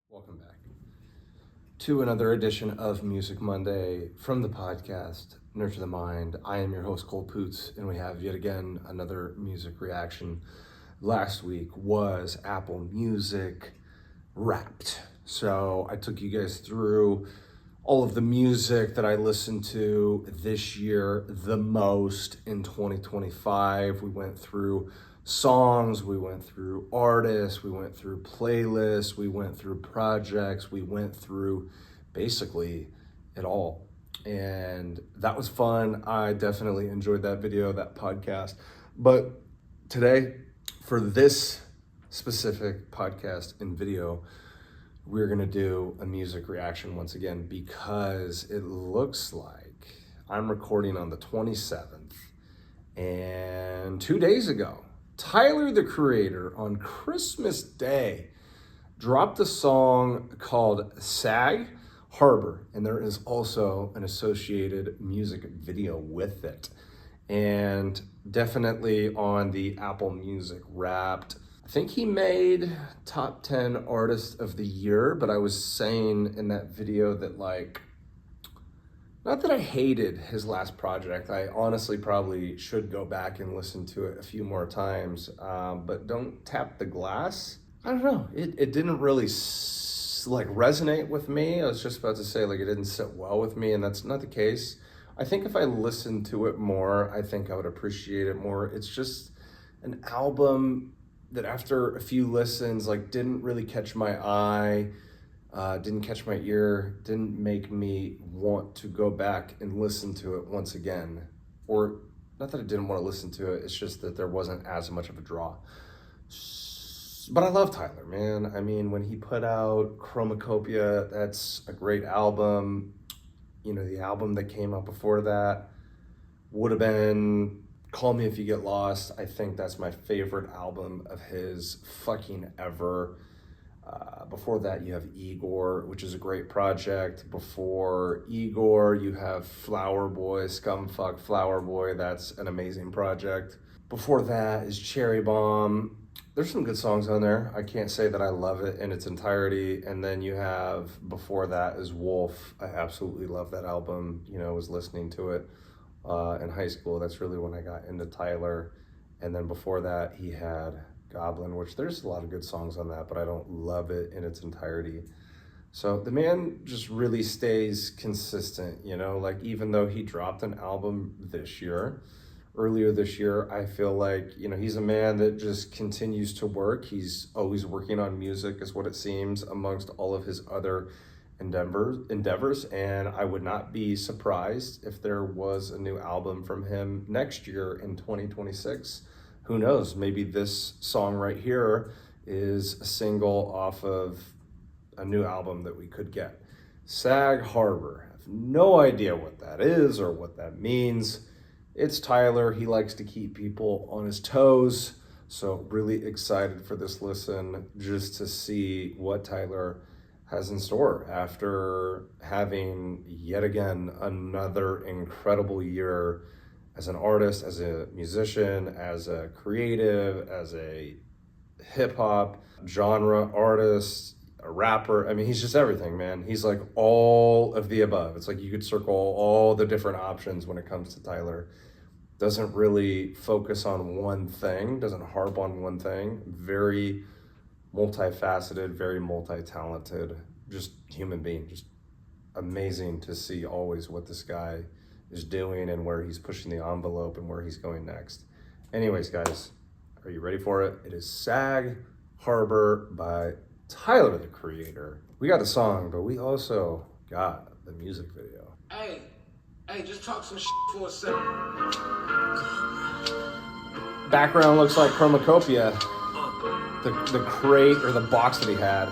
Welcome back to another edition of Music Monday from the podcast Nurture the Mind. I am your host, Cole Poots, and we have yet again another music reaction. Last week was Apple Music Wrapped. So I took you guys through all of the music that I listened to this year the most in 2025. We went through songs, we went through artists, we went through playlists, we went through projects, we went through basically it all. And that was fun. I definitely enjoyed that video, that podcast. But today, for this specific podcast and video, we're gonna do a music reaction once again because it looks like I'm recording on the 27th, and 2 days ago, Tyler, the Creator, on Christmas Day, dropped a song called SAG Harbor, and there is also an associated music video with it. And definitely on the Apple Music Wrapped. I think he made top 10 artist of the year, but I was saying in that video that not that I hated his last project. I honestly probably should go back and listen to it a few more times, but Don't Tap the Glass. I don't know. It didn't really resonate with me. I was just about to say it didn't sit well with me, and that's not the case. I think if I listened to it more, I think I would appreciate it more. It's just an album that after a few listens, didn't really catch my eye. Didn't catch my ear, didn't make me want to go back and listen to it once again. Or not that I didn't want to listen to it, it's just that there wasn't as much of a draw. But I love Tyler, man. I mean, when he put out Chromacopia, that's a great album. You know, the album that came out before that would have been Call Me If You Get Lost. I think that's my favorite album of his fucking ever. Before that, you have Igor, which is a great project. Before Igor, you have Flower Boy, Scumfuck Flower Boy. That's an amazing project. Before that is Cherry Bomb. There's some good songs on there. I can't say that I love it in its entirety. And then you have, before that is Wolf. I absolutely love that album. You know, I was listening to it in high school. That's really when I got into Tyler. And then before that, he had Goblin, which there's a lot of good songs on that, but I don't love it in its entirety. So the man just really stays consistent, you know, even though he dropped an album earlier this year, I feel like, you know, he's a man that just continues to work. He's always working on music is what it seems amongst all of his other endeavors. And I would not be surprised if there was a new album from him next year in 2026. Who knows, maybe this song right here is a single off of a new album that we could get. SAG Harbor. I have no idea what that is or what that means. It's Tyler. He likes to keep people on his toes. So really excited for this listen just to see what Tyler has in store after having yet again another incredible year as an artist, as a musician, as a creative, as a hip-hop genre artist, a rapper. I mean, he's just everything, man. He's all of the above. It's you could circle all the different options when it comes to Tyler. Doesn't really focus on one thing, doesn't harp on one thing. Very multifaceted, very multi-talented, just human being. Just amazing to see always what this guy is doing and where he's pushing the envelope and where he's going next. Anyways, guys, are you ready for it? It is SAG Harbor by Tyler, the Creator. We got the song, but we also got the music video. Hey, just talk some shit for a second. Background looks like Chromacopia. The crate or the box that he had.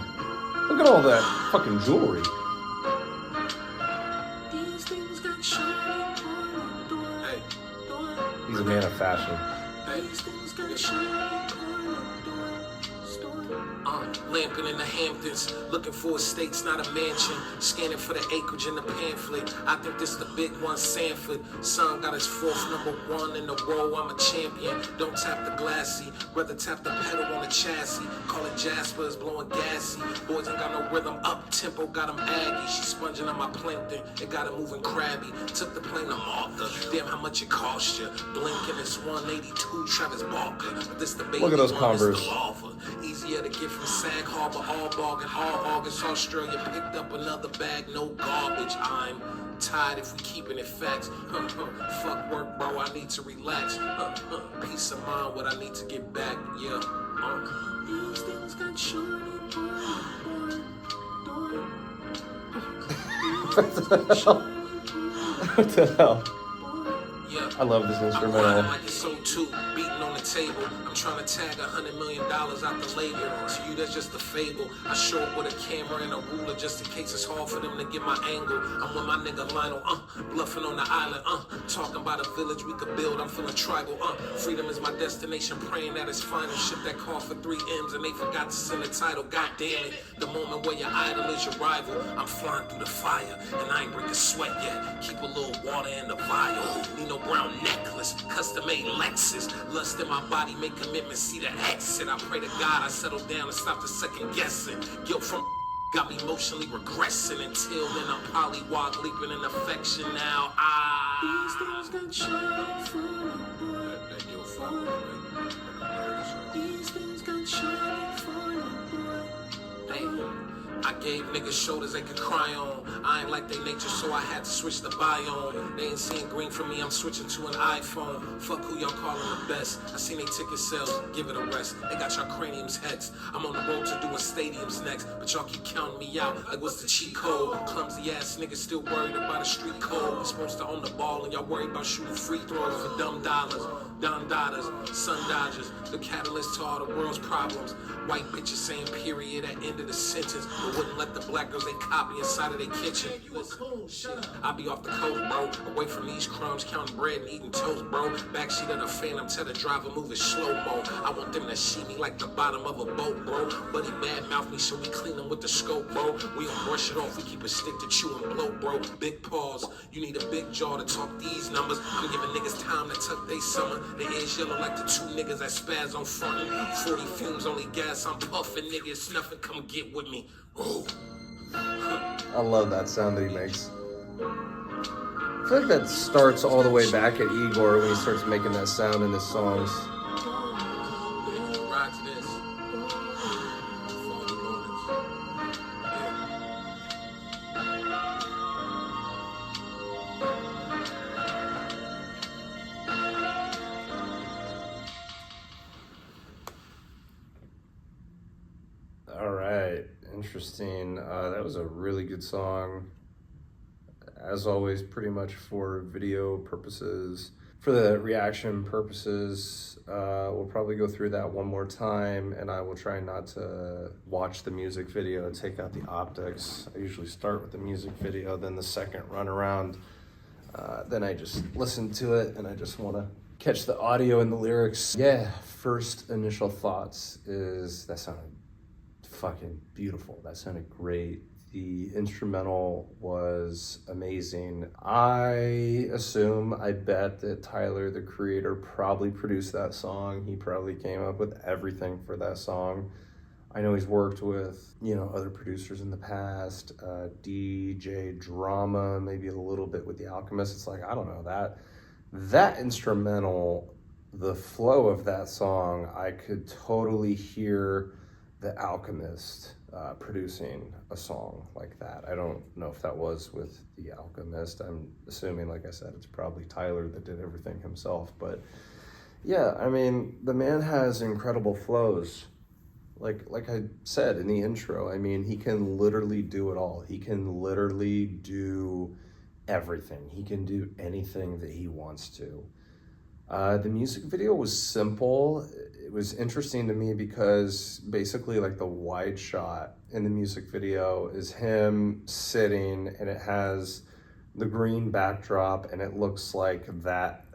Look at all that fucking jewelry. He's a man of fashion. Lamping in the Hamptons, looking for estates, not a mansion. Scanning for the acreage in the pamphlet. I think this the big one, Sanford. Son got his fourth #1 in a row. I'm a champion. Don't tap the glassy, rather tap the pedal on the chassis. Call it Jasper, it's blowing gassy. Boys ain't got no rhythm, up tempo got him aggy. She sponging on my plankton, it got him moving crabby. Took the plane to Malta, damn how much it cost you. Blinking it's 182, Travis Barker. But this the baby. Look at those Converse. Easier to get from SAG Harbor, all bargain, all August. Australia picked up another bag, no garbage. I'm tired if we keeping it facts. Fuck work, bro, I need to relax. Peace of mind, what I need to get back, yeah. These things got shorty, What the hell? Yeah. I love this I'm instrumental. riding like it's so too, beating on the table. I'm trying to tag $100 million out the label. To you, that's just a fable. I show up with a camera and a ruler just in case it's hard for them to get my angle. I'm with my nigga Lionel, bluffing on the island, talking about a village we could build. I'm feeling tribal, freedom is my destination, praying that it's final. Ship that car for 3 M's and they forgot to send the title. God damn it, the moment where your idol is your rival. I'm flying through the fire and I ain't breaking sweat yet. Keep a little water in the vial. Need no brown necklace, custom made Lexus. Lust in my body, make commitments, see the exit. I pray to God I settle down and stop the second guessing. Guilt from got me emotionally regressing. Until then I'm polywog leaping in affection now. These things got shiny for These things got shiny for Damn. I gave niggas shoulders they could cry on. I ain't like they nature, so I had to switch the biome. They ain't seeing green from me, I'm switching to an iPhone. Fuck who y'all calling the best. I seen they ticket sales, give it a rest. They got y'all craniums hexed. I'm on the road to doing stadiums next, but y'all keep counting me out like what's the cheat code? Clumsy ass niggas still worried about a street code. You're supposed to own the ball and y'all worried about shooting free throws for dumb dollars. Don Daughters, Sun Dodgers, the catalyst to all the world's problems. White bitches saying period at end of the sentence, but wouldn't let the black girls they copy inside of their kitchen. I be off the coast, bro, away from these crumbs, counting bread and eating toast, bro. Backseat of the Phantom, tell the driver move it slow-mo. I want them to see me like the bottom of a boat, bro. But he badmouth me, so we clean them with the scope, bro. We don't brush it off, we keep a stick to chew and blow, bro. Big pause, you need a big jaw to talk these numbers. I'm giving niggas time to tuck they summer. The edge yellow like the 2 niggas that spaz on front. 40 fumes, only gas, I'm puffing, niggas snuffing, come get with me. Ooh. I love that sound that he makes. I feel like that starts all the way back at Igor when he starts making that sound in his songs. Ride to this. Foggy moments. All right, interesting. That was a really good song. As always, pretty much for video purposes, for the reaction purposes, we'll probably go through that one more time, and I will try not to watch the music video and take out the optics. I usually start with the music video, then the second run around, then I just listen to it, and I just want to catch the audio and the lyrics. Yeah, first initial thoughts is that sounded fucking beautiful. That sounded great. The instrumental was amazing. I bet that Tyler, the creator, probably produced that song. He probably came up with everything for that song. I know he's worked with, other producers in the past, DJ Drama, maybe a little bit with The Alchemist. It's like, I don't know, that instrumental, the flow of that song, I could totally hear The Alchemist producing a song like that. I don't know if that was with The Alchemist. I'm assuming, like I said, it's probably Tyler that did everything himself. But yeah, I mean, the man has incredible flows. Like I said in the intro, I mean, he can literally do it all. He can literally do everything. He can do anything that he wants to. The music video was simple. It was interesting to me because basically like the wide shot in the music video is him sitting, and it has the green backdrop, and it looks like that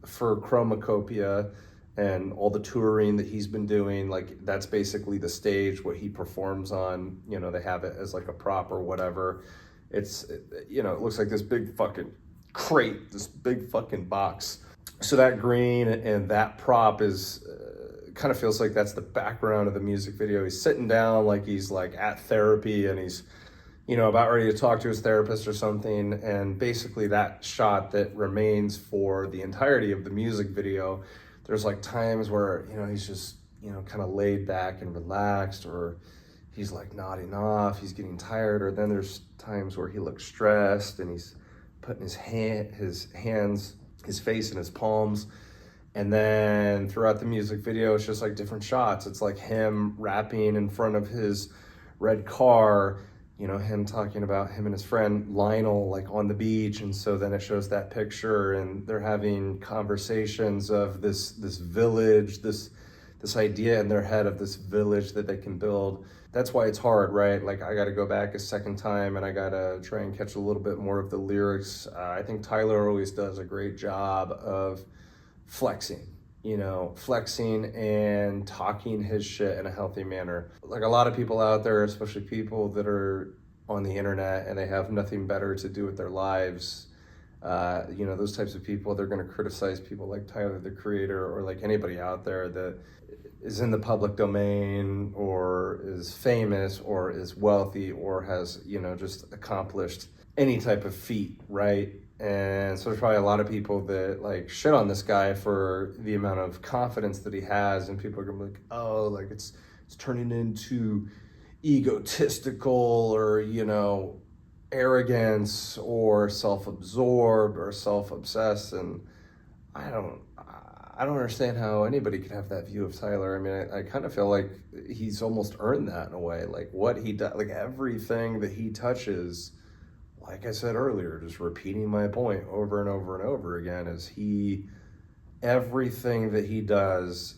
for chromacopia, and all the touring that he's been doing, like that's basically the stage, what he performs on. You know, they have it as like a prop or whatever. It's, you know, it looks like this big fucking crate, this big fucking box. So that green and that prop is kind of feels like that's the background of the music video. He's sitting down like he's like at therapy, and he's, you know, about ready to talk to his therapist or something. And basically that shot that remains for the entirety of the music video, there's like times where, you know, he's just, you know, kind of laid back and relaxed, or he's like nodding off, he's getting tired, or then there's times where he looks stressed and he's putting his hands, his face in his palms. And then throughout the music video, it's just like different shots. It's like him rapping in front of his red car, you know, him talking about him and his friend Lionel like on the beach. And so then it shows that picture, and they're having conversations of this village, this idea in their head of this village that they can build. That's why it's hard, right? Like I got to go back a second time and I got to try and catch a little bit more of the lyrics. I think Tyler always does a great job of flexing and talking his shit in a healthy manner. Like a lot of people out there, especially people that are on the internet and they have nothing better to do with their lives, you know, those types of people, they're going to criticize people like Tyler, the Creator, or like anybody out there that is in the public domain or is famous or is wealthy or has, you know, just accomplished any type of feat, right? And so there's probably a lot of people that like shit on this guy for the amount of confidence that he has, and people are gonna be like, oh, like it's turning into egotistical or, you know, arrogance or self-absorbed or self-obsessed. And I don't understand how anybody could have that view of Tyler. I mean, I kind of feel like he's almost earned that in a way. Like what he does, like everything that he touches, like I said earlier, just repeating my point over and over and over again, is everything that he does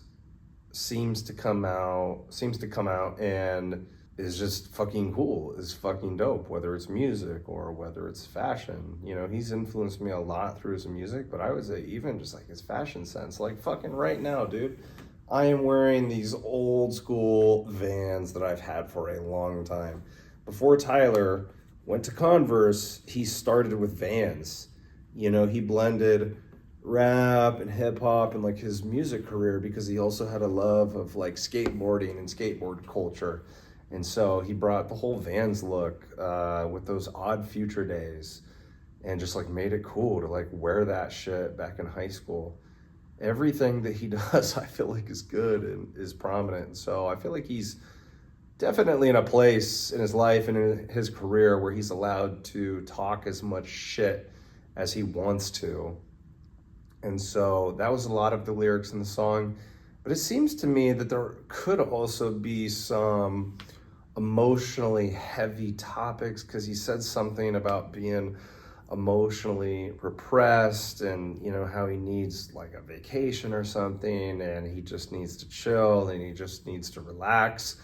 seems to come out and is just fucking cool, is fucking dope, whether it's music or whether it's fashion. You know, he's influenced me a lot through his music, but I would say even just like his fashion sense. Like fucking right now, dude, I am wearing these old school Vans that I've had for a long time. Before Tyler went to Converse, he started with Vans. You know, he blended rap and hip hop and like his music career because he also had a love of like skateboarding and skateboard culture. And so he brought the whole Vans look with those odd future days and just like made it cool to like wear that shit back in high school. Everything that he does, I feel like is good and is prominent. And so I feel like he's definitely in a place in his life and in his career where he's allowed to talk as much shit as he wants to. And so that was a lot of the lyrics in the song. But it seems to me that there could also be some emotionally heavy topics, because he said something about being emotionally repressed and, you know, how he needs like a vacation or something, and he just needs to chill and he just needs to relax.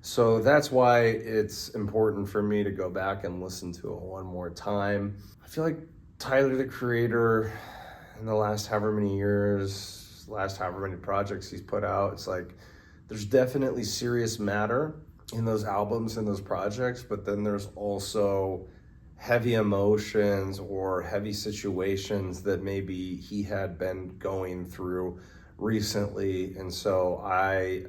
So that's why it's important for me to go back and listen to it one more time. I feel like Tyler, the Creator, in the last however many years, last however many projects he's put out, it's like there's definitely serious matter in those albums and those projects, but then there's also heavy emotions or heavy situations that maybe he had been going through recently. And so I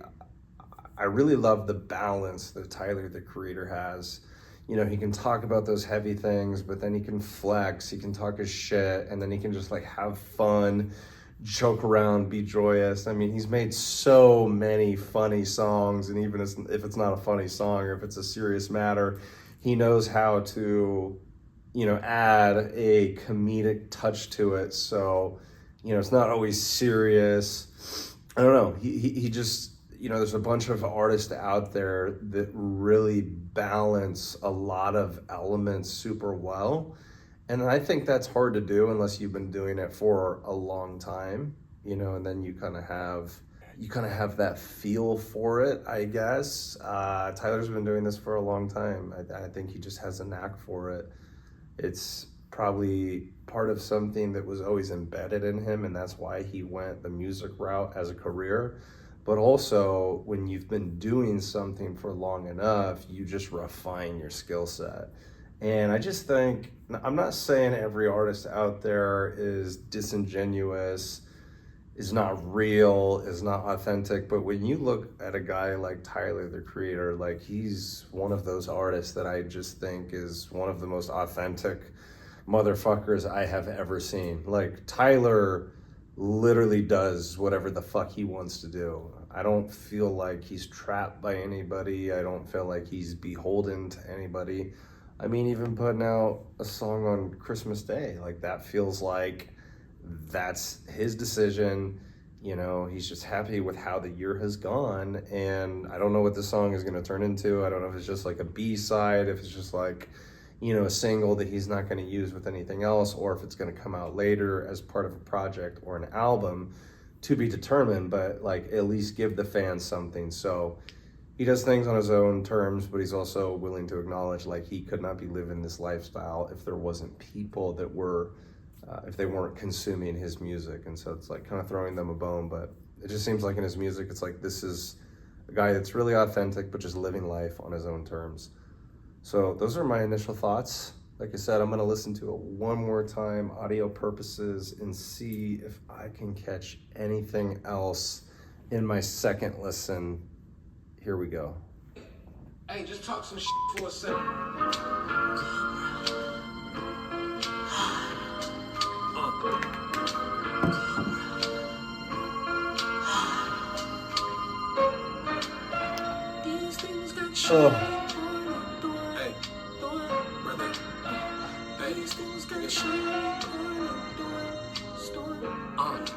really love the balance that Tyler, the Creator, has. You know, he can talk about those heavy things, but then he can flex, he can talk his shit, and then he can just like have fun, joke around, be joyous. I mean, he's made so many funny songs, and even if it's not a funny song or if it's a serious matter, he knows how to, you know, add a comedic touch to it. So, you know, it's not always serious. I don't know. He just, you know, there's a bunch of artists out there that really balance a lot of elements super well. And I think that's hard to do unless you've been doing it for a long time, you know, and then you kind of have that feel for it, I guess. Tyler's been doing this for a long time. I think he just has a knack for it. It's probably part of something that was always embedded in him, and that's why he went the music route as a career. But also, when you've been doing something for long enough, you just refine your skill set. And I just think, I'm not saying every artist out there is disingenuous, is not real, is not authentic, but when you look at a guy like Tyler, the Creator, like he's one of those artists that I just think is one of the most authentic motherfuckers I have ever seen. Like Tyler literally does whatever the fuck he wants to do. I don't feel like he's trapped by anybody. I don't feel like he's beholden to anybody. I mean, even putting out a song on Christmas Day, like that feels like that's his decision. You know, he's just happy with how the year has gone, and I don't know what this song is going to turn into. I don't know if it's just like a B-side, if it's just like, you know, a single that he's not going to use with anything else, or if it's going to come out later as part of a project or an album, to be determined, but like at least give the fans something. So he does things on his own terms, but he's also willing to acknowledge like he could not be living this lifestyle if there wasn't people that were if they weren't consuming his music. And so it's like kind of throwing them a bone, but it just seems like in his music, it's like this is a guy that's really authentic, but just living life on his own terms. So those are my initial thoughts. Like I said, I'm gonna listen to it one more time, audio purposes, and see if I can catch anything else in my second listen. Here we go. Hey, just talk some shit for a second. Oh. Hey, brother.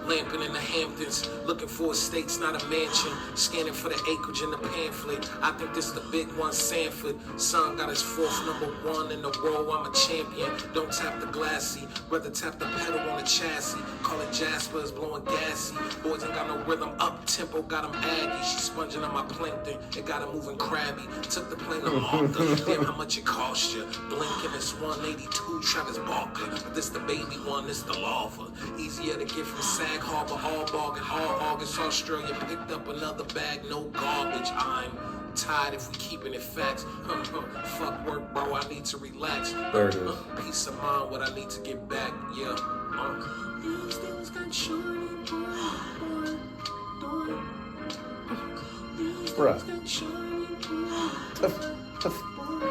Lamping in the Hamptons, looking for estates, not a mansion. Scanning for the acreage in the pamphlet. I think this the big one, Sanford. Son got his fourth #1 in the row. I'm a champion. Don't tap the glassy, rather tap the pedal on the chassis. Call it Jasper, it's blowing gassy. Boys ain't got no rhythm, up tempo got him aggy. She sponging on my plankton, it got him moving crabby. Took the plane to Malta, damn how much it cost you. Blinking, it's 182 Travis Barker. But this the baby one, this the lava. Easier to get from SAG HARBOR, all bargain, all August. Australia picked up another bag, no garbage. I'm tired if we keeping it facts. Fuck work, bro, I need to relax. There it is. Peace of mind, what I need to get back, yeah. These things got shiny, Bruh.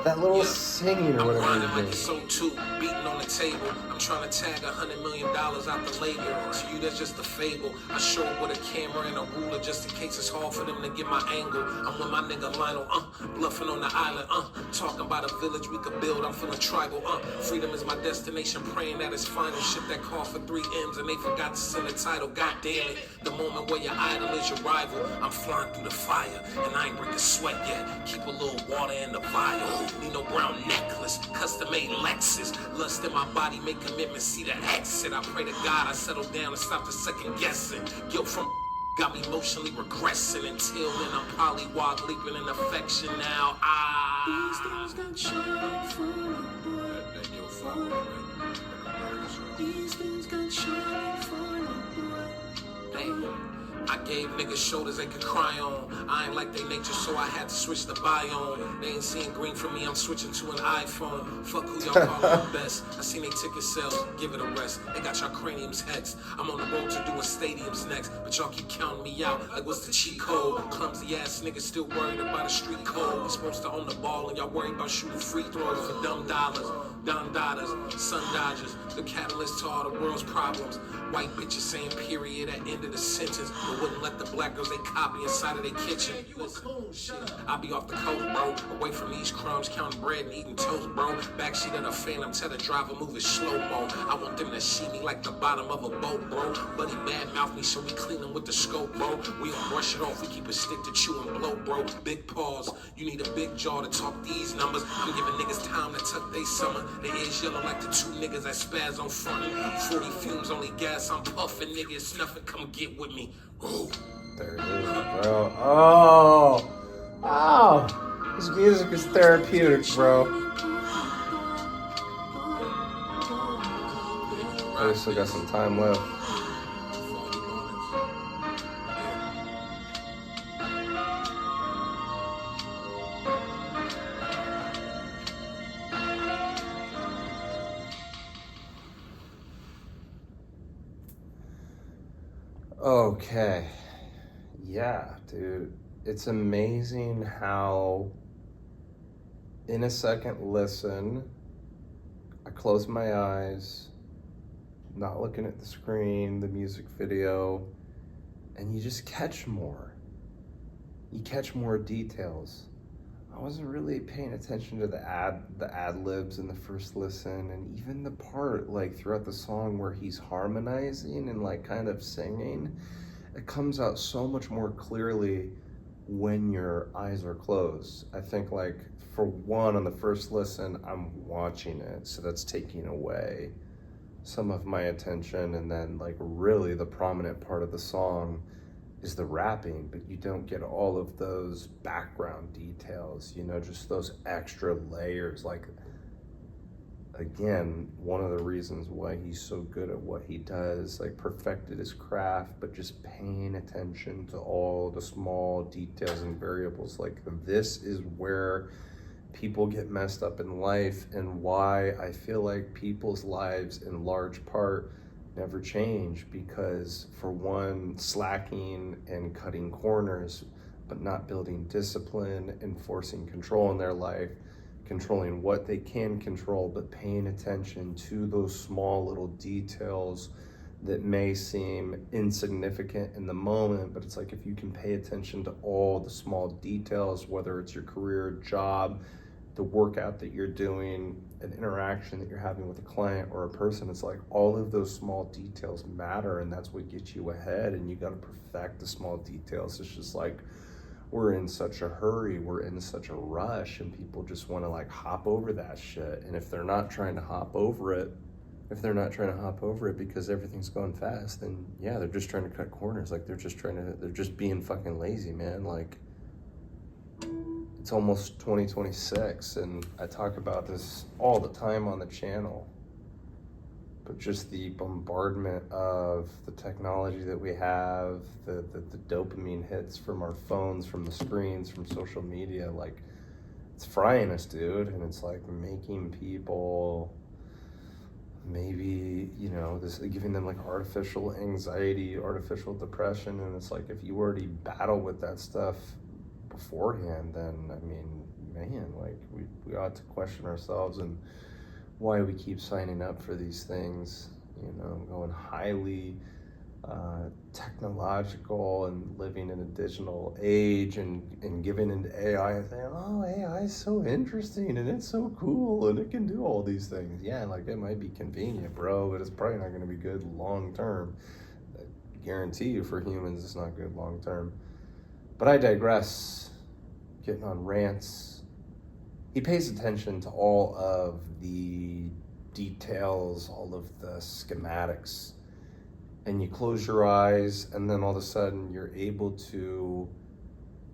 That little singing or whatever I'm you're like doing. it's so too, beating on the table. I'm trying to tag $100 million out the label. To you, that's just a fable. I show up with a camera and a ruler just in case it's hard for them to get my angle. I'm with my nigga Lionel, bluffing on the island, talking about a village we could build. I'm feeling tribal, freedom is my destination, praying that it's final. Ship that call for 3 M's and they forgot to send the title. God damn it, the moment where your idol is your rival. I'm flying through the fire and I ain't breaking sweat yet. Keep a little water in the vial. Need no brown necklace, custom-made Lexus. Lust in my body, make commitments, see the exit. I pray to God I settle down and stop the second guessing. Guilt from got me emotionally regressing. Until then I'm pollywog leaping in affection now. These things got shiny for you. These things got shiny for you. I gave niggas shoulders they could cry on. I ain't like they nature, so I had to switch the biome. They ain't seeing green from me, I'm switching to an iPhone. Fuck who y'all call the best. I seen they ticket sales, give it a rest. They got y'all craniums heads. I'm on the road to doing stadiums next, but y'all keep counting me out. Like what's the cheat code? Clumsy ass niggas still worried about a street code. We supposed to own the ball and y'all worried about shooting free throws for dumb dollars. Don Daughters, Sun Dodgers, the catalyst to all the world's problems. White bitches saying period at end of the sentence, but wouldn't let the black girls they copy inside of their kitchen. I be off the coast, bro, away from these crumbs, counting bread and eating toast, bro. Backseat of the Phantom, tell the driver move it slow-mo. I want them to see me like the bottom of a boat, bro. But he bad-mouth me, so we clean him with the scope, bro. We don't brush it off, we keep a stick to chew and blow, bro. Big pause, you need a big jaw to talk these numbers. I'm giving niggas time to tuck they summer. The ears yellow like the 2 niggas that spaz on front. 40 fumes, only gas, I'm puffing, niggas snuffing, come get with me. Ooh. There it is, bro. Oh, his music is therapeutic, bro. Oh, we still got some time left. Okay. Yeah, dude. It's amazing how in a second listen, I close my eyes, not looking at the screen, the music video, and you just catch more. You catch more details. I wasn't really paying attention to the ad libs in the first listen, and even the part like throughout the song where he's harmonizing and like kind of singing. It comes out so much more clearly when your eyes are closed. I think like for one, on the first listen, I'm watching it, so that's taking away some of my attention, and then like really the prominent part of the song is the rapping, but you don't get all of those background details, you know, just those extra layers. Like, again, one of the reasons why he's so good at what he does, like perfected his craft, but just paying attention to all the small details and variables. Like, this is where people get messed up in life, and why I feel like people's lives in large part never change, because for one, slacking and cutting corners, but not building discipline, enforcing control in their life, controlling what they can control, but paying attention to those small little details that may seem insignificant in the moment, but it's like if you can pay attention to all the small details, whether it's your career, job, the workout that you're doing, an interaction that you're having with a client or a person, it's like all of those small details matter, and that's what gets you ahead, and you got to perfect the small details. It's just like we're in such a hurry, we're in such a rush, and people just want to like hop over that shit. And if they're not trying to hop over it, because everything's going fast, then yeah, they're just trying to cut corners. Like they're just being fucking lazy, man. Like, it's almost 2026, and I talk about this all the time on the channel, but just the bombardment of the technology that we have, the dopamine hits from our phones, from the screens, from social media, like it's frying us, dude. And it's like making people maybe, you know, this, giving them like artificial anxiety, artificial depression. And it's like, if you already battle with that stuff beforehand, then I mean, man, like we ought to question ourselves and why we keep signing up for these things, you know, going highly technological and living in a digital age, and giving into AI and saying, oh, AI is so interesting and it's so cool and it can do all these things. Yeah, like it might be convenient, bro, but it's probably not going to be good long term. I guarantee you, for humans, it's not good long term. But I digress, getting on rants. He pays attention to all of the details, all of the schematics, and you close your eyes, and then all of a sudden you're able to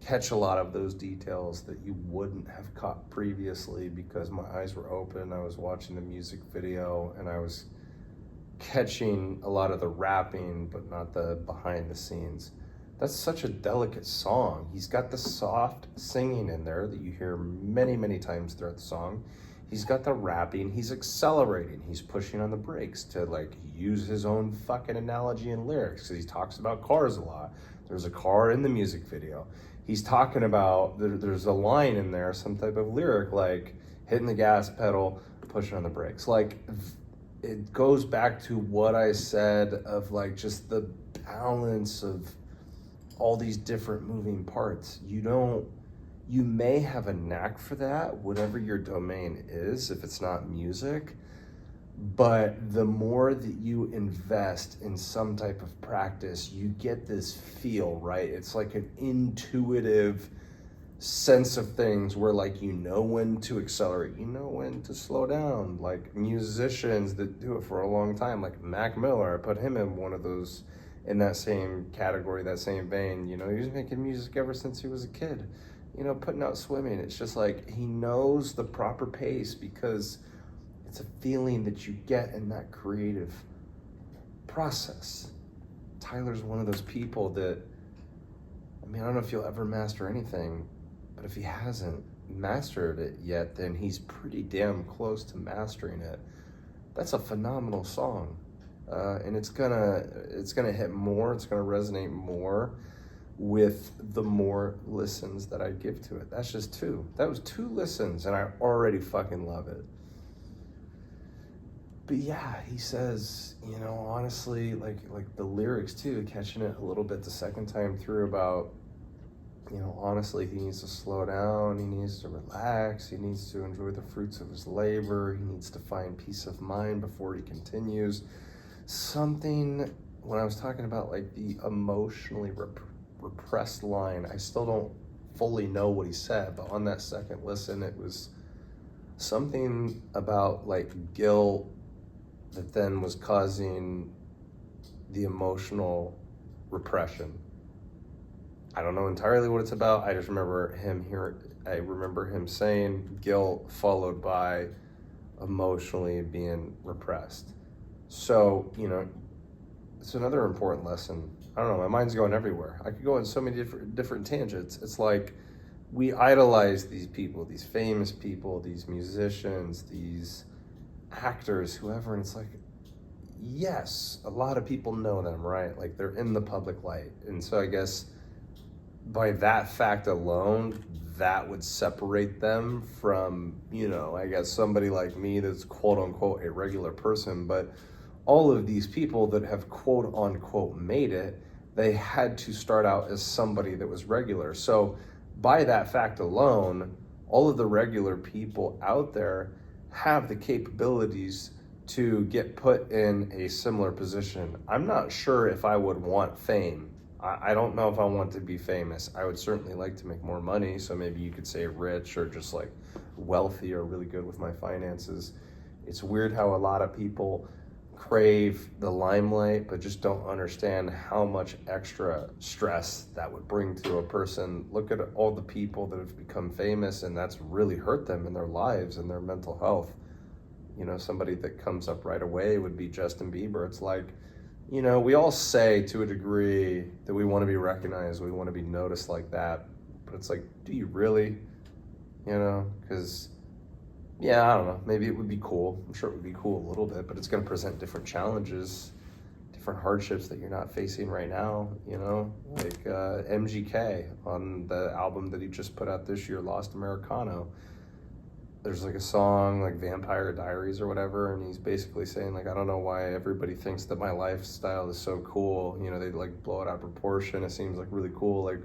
catch a lot of those details that you wouldn't have caught previously because my eyes were open. I was watching the music video and I was catching a lot of the rapping, but not the behind the scenes. That's such a delicate song. He's got the soft singing in there that you hear many, many times throughout the song. He's got the rapping, he's accelerating, he's pushing on the brakes to like use his own fucking analogy and lyrics, because he talks about cars a lot. There's a car in the music video. He's talking about, there's a line in there, some type of lyric, like hitting the gas pedal, pushing on the brakes. Like, it goes back to what I said of like just the balance of all these different moving parts. You may have a knack for that, whatever your domain is, if it's not music, but the more that you invest in some type of practice, you get this feel, right? It's like an intuitive sense of things where like, you know when to accelerate, you know when to slow down. Like musicians that do it for a long time, like Mac Miller, I put him in one of those, in that same category, that same vein. You know, he was making music ever since he was a kid, you know, putting out Swimming. It's just like he knows the proper pace, because it's a feeling that you get in that creative process. Tyler's one of those people that, I mean, I don't know if he'll ever master anything, but if he hasn't mastered it yet, then he's pretty damn close to mastering it. That's a phenomenal song. And it's gonna hit more, it's gonna resonate more with the more listens that I give to it. That's just 2. That was 2 listens, and I already fucking love it. But yeah, he says, you know, honestly, like the lyrics too, catching it a little bit the second time through about, you know, honestly, he needs to slow down, he needs to relax, he needs to enjoy the fruits of his labor, he needs to find peace of mind before he continues. Something, when I was talking about like the emotionally repressed line, I still don't fully know what he said, but on that second listen, it was something about like guilt that then was causing the emotional repression. I don't know entirely what it's about. I just remember him saying guilt followed by emotionally being repressed. So, you know, it's another important lesson. I don't know, my mind's going everywhere. I could go on so many different tangents. It's like we idolize these people, these famous people, these musicians, these actors, whoever, and it's like, yes, a lot of people know them, right? Like they're in the public light. And so I guess by that fact alone, that would separate them from, you know, I guess somebody like me that's quote unquote a regular person. But all of these people that have quote unquote made it, they had to start out as somebody that was regular. So by that fact alone, all of the regular people out there have the capabilities to get put in a similar position. I'm not sure if I would want fame. I don't know if I want to be famous. I would certainly like to make more money, so maybe you could say rich or just like wealthy or really good with my finances. It's weird how a lot of people crave the limelight but just don't understand how much extra stress that would bring to a person. Look at all the people that have become famous and that's really hurt them in their lives and their mental health. You know, somebody that comes up right away would be Justin Bieber. It's like, you know, we all say to a degree that we want to be recognized, we want to be noticed like that, but it's like, do you really? You know, because yeah, I don't know, maybe it would be cool. I'm sure it would be cool a little bit, but it's going to present different challenges, different hardships that you're not facing right now, you know, like MGK on the album that he just put out this year, Lost Americano. There's like a song like Vampire Diaries or whatever, and he's basically saying like, I don't know why everybody thinks that my lifestyle is so cool. You know, they like blow it out of proportion. It seems like really cool, like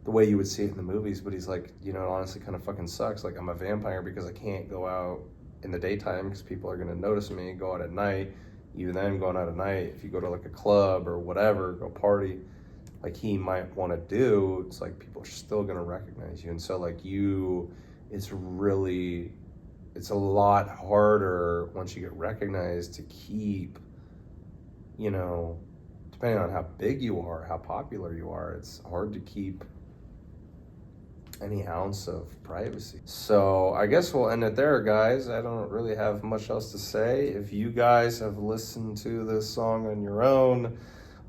the way you would see it in the movies, but he's like, you know, it honestly kind of fucking sucks. Like I'm a vampire because I can't go out in the daytime because people are going to notice me, go out at night. Even then going out at night, if you go to like a club or whatever, go party, like he might want to do, it's like people are still going to recognize you. And so like it's a lot harder once you get recognized to keep, you know, depending on how big you are, how popular you are, it's hard to keep any ounce of privacy. So I guess we'll end it there, guys. I don't really have much else to say. If you guys have listened to this song on your own,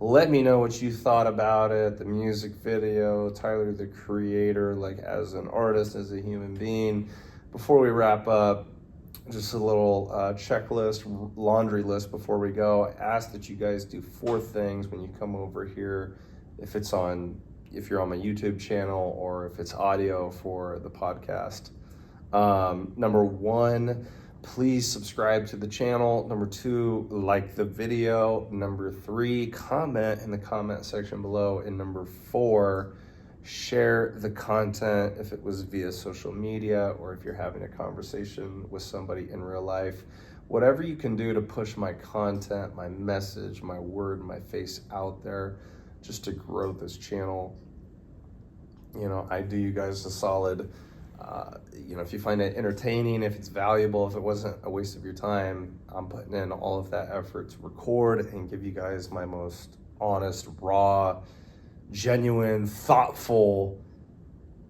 let me know what you thought about it, the music video, Tyler the Creator, like as an artist, as a human being. Before we wrap up, just a little checklist, laundry list before we go. I ask that you guys do 4 things when you come over here, if you're on my YouTube channel or if it's audio for the podcast. Number 1, please subscribe to the channel. Number 2, like the video. Number 3, comment in the comment section below. And number 4, share the content if it was via social media or if you're having a conversation with somebody in real life. Whatever you can do to push my content, my message, my word, my face out there, just to grow this channel. You know, I do you guys a solid. You know, if you find it entertaining, if it's valuable, if it wasn't a waste of your time, I'm putting in all of that effort to record and give you guys my most honest, raw, genuine, thoughtful,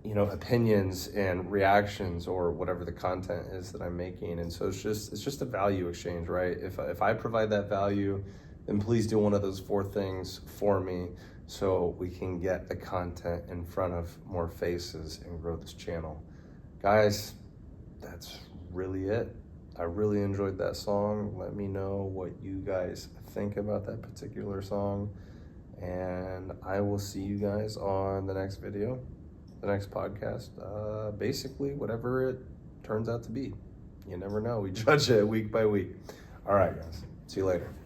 you know, opinions and reactions or whatever the content is that I'm making. And so it's just a value exchange, right? If I provide that value, then please do one of those 4 things for me so we can get the content in front of more faces and grow this channel. Guys, that's really it. I really enjoyed that song. Let me know what you guys think about that particular song. And I will see you guys on the next video, the next podcast. Basically, whatever it turns out to be. You never know. We judge it week by week. All right, guys. See you later.